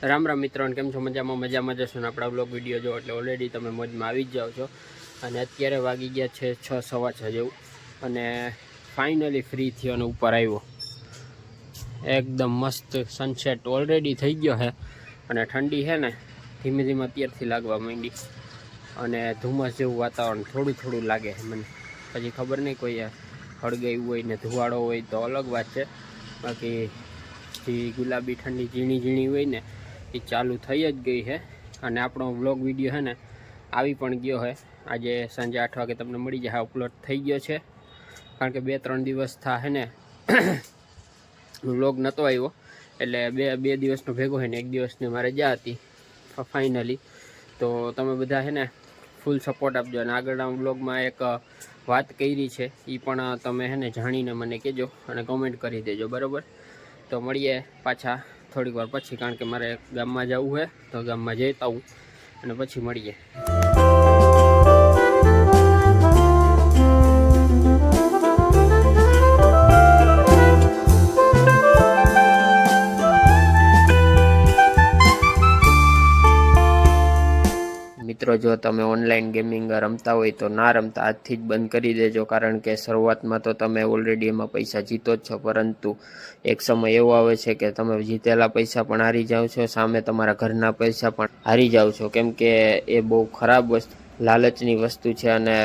રામ રામ મિત્રો, કેમ છો? મજામાં જશો ને આપણા બ્લોગ વિડીયો જો એટલે ઓલરેડી તમે મોજમાં આવી જ જાઓ છો. અને અત્યારે વાગી ગયા છે 6:15 જેવું, અને ફાઇનલી ફ્રી થયો અને ઉપર આવ્યો. એકદમ મસ્ત સનસેટ ઓલરેડી થઈ ગયો છે, અને ઠંડી છે ને ધીમે ધીમે અત્યારથી લાગવા માંડી, અને ધુમ્મસ જેવું વાતાવરણ થોડું થોડું લાગે છે મને. પછી ખબર નહીં કોઈ હળગાયું હોય ને ધુવાડો હોય તો અલગ વાત છે, બાકી જે ગુલાબી ઠંડી ઝીણી ઝીણી હોય ને એ ચાલુ થઈ જ ગઈ છે. અને આપણો વ્લોગ વિડીયો છે ને આવી પણ ગયો છે. આજે સાંજે 8 વાગે તમને મળી જાય, અપલોડ થઈ ગયો છે. કારણ કે 2-3 દિવસ થાય ને વ્લોગ નહોતો આવ્યો, એટલે બે દિવસનો ભેગો હોય ને 1 દિવસની મારે જા હતી ફાઇનલી. તો તમે બધા છે ને ફૂલ સપોર્ટ આપજો, અને આગળના વ્લોગમાં એક વાત કરી છે એ પણ તમે છે ને જાણીને મને કહેજો અને કોમેન્ટ કરી દેજો, બરાબર? તો મળીએ પાછા થોડીક વાર પછી, કારણ કે મારે ગામમાં જવું છે, તો ગામમાં જતા આવું અને પછી મળીએ. મિત્રો, જો તમે ઓનલાઈન ગેમિંગ રમતા હોય તો ના રમતા, આજથી જ બંધ કરી દેજો. કારણ કે શરૂઆતમાં તો તમે ઓલરેડી એમાં પૈસા જીતો જ છો, પરંતુ એક સમય એવો આવે છે કે તમે જીતેલા પૈસા પણ હારી જાઓ છો, સામે તમારા ઘરના પૈસા પણ હારી જાઓ છો. કેમ કે એ બહુ ખરાબ વસ્તુ, લાલચની વસ્તુ છે, અને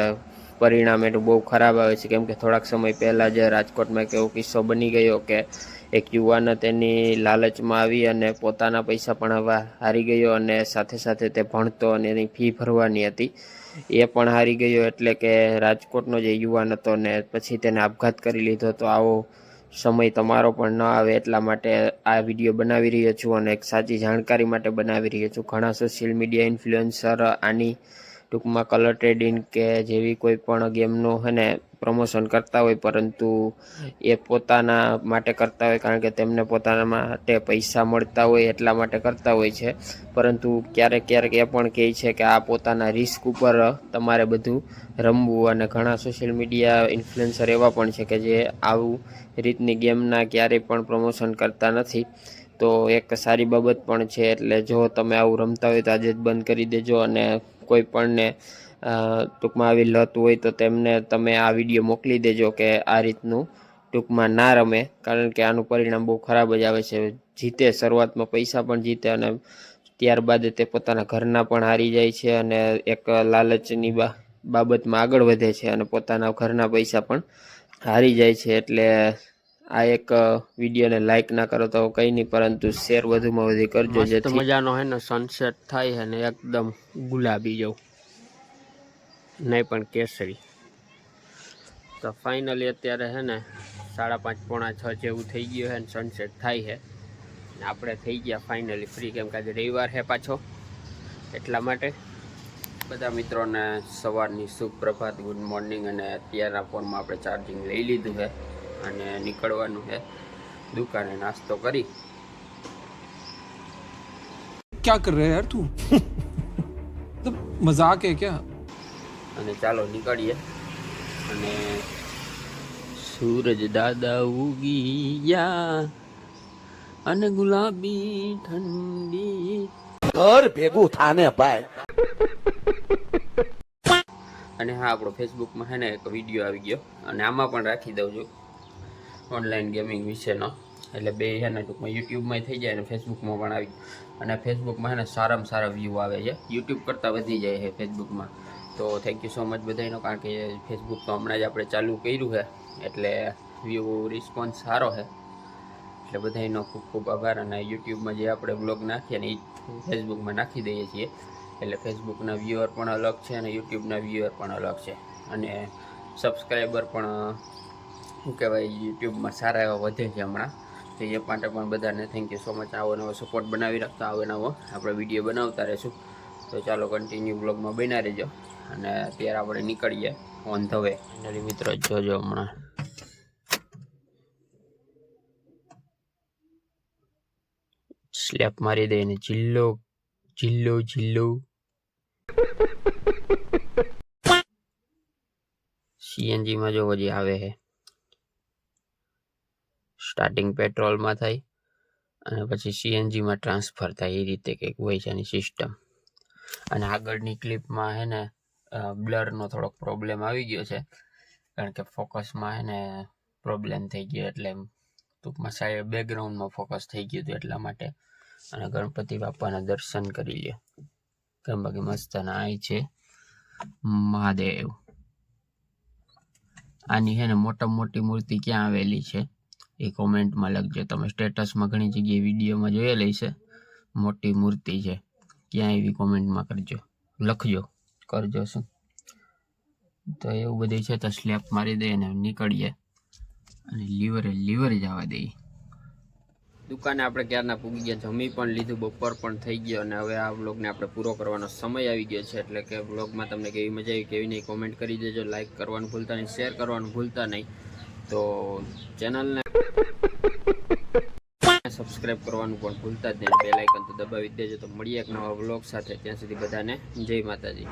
પરિણામ એનું બહુ ખરાબ આવે છે. કેમ કે થોડાક સમય પહેલાં જ રાજકોટમાં એક એવો કિસ્સો બની ગયો કે એક યુવાન તેની લાલચમાં આવી અને પોતાના પૈસા પણ હવે હારી ગયો, અને સાથે સાથે તે ભણતો અને એની ફી ભરવાની હતી એ પણ હારી ગયો. એટલે કે રાજકોટનો જે યુવાન હતો ને પછી તેને આપઘાત કરી લીધો. તો આવો સમય તમારો પણ ન આવે એટલા માટે આ વિડીયો બનાવી રહ્યો છું, અને એક સાચી જાણકારી માટે બનાવી રહ્યો છું. ઘણા સોશિયલ મીડિયા ઇન્ફ્લુએન્સર આની ટૂંકમાં કલર ટ્રેડિંગ કે જેવી કોઈ પણ ગેમનું છે ને પ્રમોશન કરતા હોય, પરંતુ એ પોતાના માટે કરતા હોય, કારણ કે તેમને પોતાના માટે પૈસા મળતા હોય એટલા માટે કરતા હોય છે. પરંતુ ક્યારેક ક્યારેક એ પણ કહે છે કે આ પોતાના રિસ્ક ઉપર તમારે બધું રમવું. અને ઘણા સોશિયલ મીડિયા ઇન્ફ્લુએન્સર એવા પણ છે કે જે આવું રીતની ગેમના ક્યારેય પણ પ્રમોશન કરતા નથી. તો એક સારી બાબત પણ છે. એટલે જો તમે આવું રમતા હોય તો આજે જ બંધ કરી દેજો, અને કોઈ પણને ટૂંકમાં આવી લત હોય તો તેમને તમે આ વિડીયો મોકલી દેજો કે આ રીતનું ટૂંકમાં ના રમે. કારણ કે આનું પરિણામ બહુ ખરાબ જ આવે છે. જીતે શરૂઆતમાં પૈસા પણ જીતે, અને ત્યારબાદ તે પોતાના ઘરના પણ હારી જાય છે, અને એક લાલચની બાબતમાં આગળ વધે છે, અને પોતાના ઘરના પૈસા પણ હારી જાય છે. એટલે આ એક વિડીયોને લાઈક ના કરો તો કંઈ નહીં, પરંતુ શેર વધુમાં વધુ કરજો. મસ્ત મજાનો હે ને સનસેટ થાય છે ને એકદમ ગુલાબી જેવું, નહીં પણ કેસરી. તો ફાઇનલી અત્યારે છે ને 5:30 પોણા 6 જેવું થઈ ગયું છે, ને સનસેટ થાય છે. આપણે થઈ ગયા ફાઇનલી ફ્રી, કેમ કે આજે રવિવાર છે પાછો, એટલા માટે. બધા મિત્રોને સવારની સુપ્રભાત, ગુડ મોર્નિંગ. અને અત્યારના ફોનમાં આપણે ચાર્જિંગ લઈ લીધું છે, અને નીકળવાનું છે દુકાને નાસ્તો કરી. क्या कर रहे हैं यार तू? मतलब मजाक है क्या? અને ચાલો નીકળીએ. અને સૂરજ દાદા ઉગી ગયા, અને ગુલાબી ઠંડી ઘર ભેગું થાને ભાઈ. અને હા, આપણો ફેસબુકમાં છે ને એક વિડીયો આવી ગયો, અને આમાં પણ રાખી દઉં છું ઓનલાઈન ગેમિંગ વિશેનો. એટલે બે છે ને ટૂંકમાં યુટ્યુબમાં થઈ જાય અને ફેસબુકમાં પણ આવી. અને ફેસબુકમાં છે ને સારામાં સારા વ્યૂ આવે છે, યુટ્યુબ કરતાં વધી જાય છે ફેસબુકમાં. તો થેન્ક યુ સો મચ બધાનો, કારણ કે ફેસબુક તો હમણાં જ આપણે ચાલુ કર્યું છે, એટલે વ્યૂ રિસ્પોન્સ સારો છે. એટલે બધાનો ખૂબ ખૂબ આભાર. અને યુટ્યુબમાં જે આપણે બ્લોગ નાખીએ ને એ ફેસબુકમાં નાખી દઈએ છીએ. એટલે ફેસબુકના વ્યૂઅર પણ અલગ છે, અને યુટ્યુબના વ્યૂઅર પણ અલગ છે. અને સબસ્ક્રાઈબર પણ શું કહેવાય, યુટ્યુબમાં સારા એવા વધે છે હમણાં. તો એ માટે પણ બધાને થેન્ક યુ સો મચ. આવો નવો સપોર્ટ બનાવી રાખતા, આવો નવો આપણે વિડીયો બનાવતા રહીશું. તો ચાલો કન્ટિન્યુ બ્લોગમાં બન્યા રહેજો. અને અત્યારે આપણે નીકળીએ ઓન ધ વે. ફાઇનલી મિત્રો જોજો, હમણાં સ્લેપ મારી દઈને જિલ્લો જિલ્લો જિલ્લો સીએનજીમાં જો હજી આવે છે. સ્ટાર્ટિંગ પેટ્રોલમાં થાય અને પછી સીએનજીમાં ટ્રાન્સફર થાય એ રીતે કંઈક હોય છે એની સિસ્ટમ. અને આગળની ક્લિપમાં હે ને બ્લરનો થોડોક પ્રોબ્લેમ આવી ગયો છે, કારણ કે ફોકસમાં હે ને પ્રોબ્લેમ થઈ ગયો, એટલે ટૂંકમાં સાઈડ બેકગ્રાઉન્ડમાં ફોકસ થઈ ગયું હતું એટલા માટે. અને ગણપતિ બાપાના દર્શન કરી લ્યો. બાકી મસ્ત નાય છે મહાદેવ. આની હે ને મોટી મૂર્તિ ક્યાં આવેલી છે એ કોમેન્ટમાં લખજો. તમે સ્ટેટસમાં ઘણી જગ્યાએ વિડીયોમાં જોયેલી છે, મોટી મૂર્તિ છે, ક્યાં એવી કોમેન્ટમાં લખજો. શું તો એવું બધું છે. તો સ્લેપ મારી દઈએ ને નીકળીએ અને લીવર જવા દઈએ. દુકાને આપણે ક્યારના પૂગી ગયા, જમી પણ લીધું, બપોર પણ થઈ ગયો, અને હવે આ વ્લોગને આપણે પૂરો કરવાનો સમય આવી ગયો છે. એટલે કે વ્લોગમાં તમને કેવી મજા આવી કેવી નહીં કોમેન્ટ કરી દેજો. લાઇક કરવાનું ભૂલતા નહીં, શેર કરવાનું ભૂલતા નહીં. તો ચેનલને સબસ્ક્રાઈબ કરવાનું પણ ભૂલતા જ નહીં. બેલ આઇકન તો દબાવી દેજો. તો મળીએ એક નવા વ્લોગ સાથે. ત્યાં સુધી બધાને જય માતાજી.